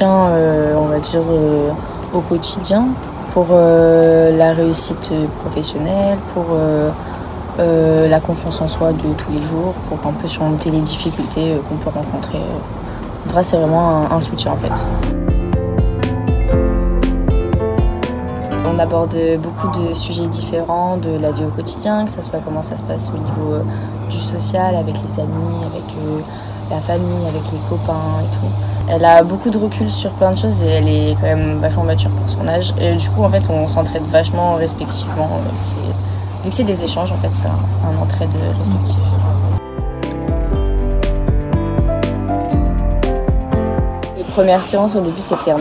soutien, on va dire, au quotidien, pour la réussite professionnelle, pour la confiance en soi de tous les jours, pour un peu surmonter les difficultés qu'on peut rencontrer. En tout cas, c'est vraiment un soutien en fait. On aborde beaucoup de sujets différents de la vie au quotidien, que ce soit comment ça se passe au niveau du social, avec les amis, avec la famille, avec les copains et tout. Elle a beaucoup de recul sur plein de choses et elle est quand même vachement mature pour son âge. Et du coup, en fait, on s'entraide vachement respectivement. Vu que c'est des échanges, en fait, c'est un entraide respectif. Les premières séances, au début, c'était un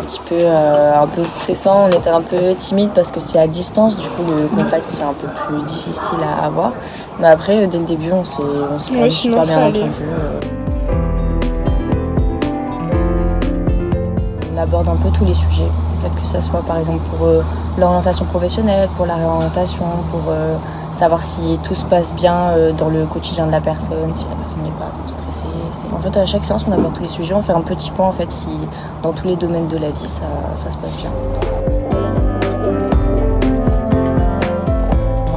peu stressant. On était un peu timide parce que c'est à distance. Du coup, le contact, c'est un peu plus difficile à avoir. Mais après, dès le début, on s'est quand même super bien entendu. On aborde un peu tous les sujets, en fait, que ce soit par exemple pour l'orientation professionnelle, pour la réorientation, pour savoir si tout se passe bien dans le quotidien de la personne, si la personne n'est pas trop stressée. En fait, à chaque séance, on aborde tous les sujets, on fait un petit point en fait, si dans tous les domaines de la vie, ça se passe bien.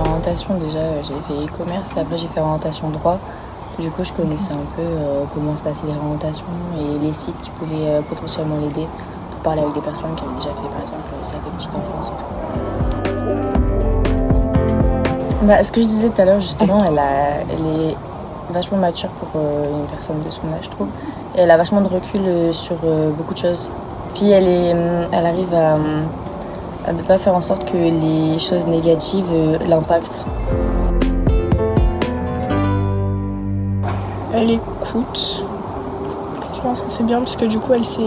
Orientation, déjà, j'ai fait e-commerce et après j'ai fait orientation droit. Du coup, je connaissais un peu comment se passaient les orientations et les sites qui pouvaient potentiellement l'aider pour parler avec des personnes qui avaient déjà fait, par exemple, sa petite enfance et tout. Ce que je disais tout à l'heure, justement, elle est vachement mature pour une personne de son âge, je trouve. Et elle a vachement de recul sur beaucoup de choses. Puis elle arrive à ne pas faire en sorte que les choses négatives l'impactent. Elle écoute. Je pense que c'est bien parce que du coup elle sait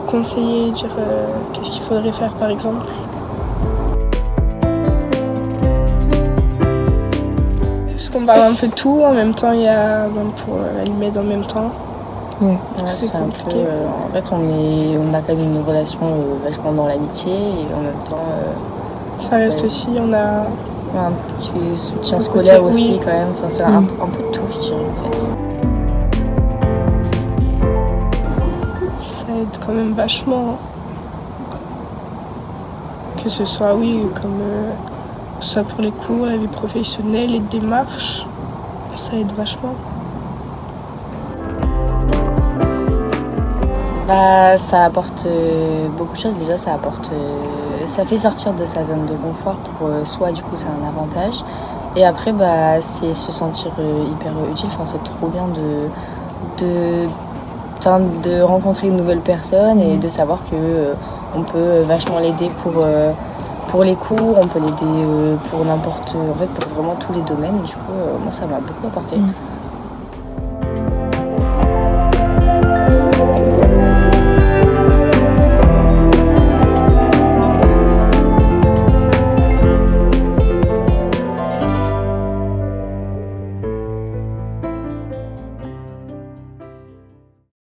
conseiller, dire qu'est-ce qu'il faudrait faire par exemple. Parce qu'on parle un peu de tout, en même temps il y a pour elle m'aide en même temps. Oui, c'est un peu. En fait on a quand même une relation vachement dans l'amitié et en même temps. Ça reste aussi, on a. Un petit soutien scolaire aussi, oui. Quand même, enfin, c'est un peu de tout, je dirais en fait. Ça aide quand même vachement. Que ce soit, oui, comme soit pour les cours, la vie professionnelle, les démarches, ça aide vachement. Ça apporte beaucoup de choses. Déjà, ça fait sortir de sa zone de confort. Pour soi, du coup, c'est un avantage. Et après, c'est se sentir hyper utile. Enfin, c'est trop bien de rencontrer une nouvelle personne et de savoir qu'on peut vachement l'aider pour les cours, on peut l'aider pour n'importe, en fait, pour vraiment tous les domaines. Du coup, moi, ça m'a beaucoup apporté.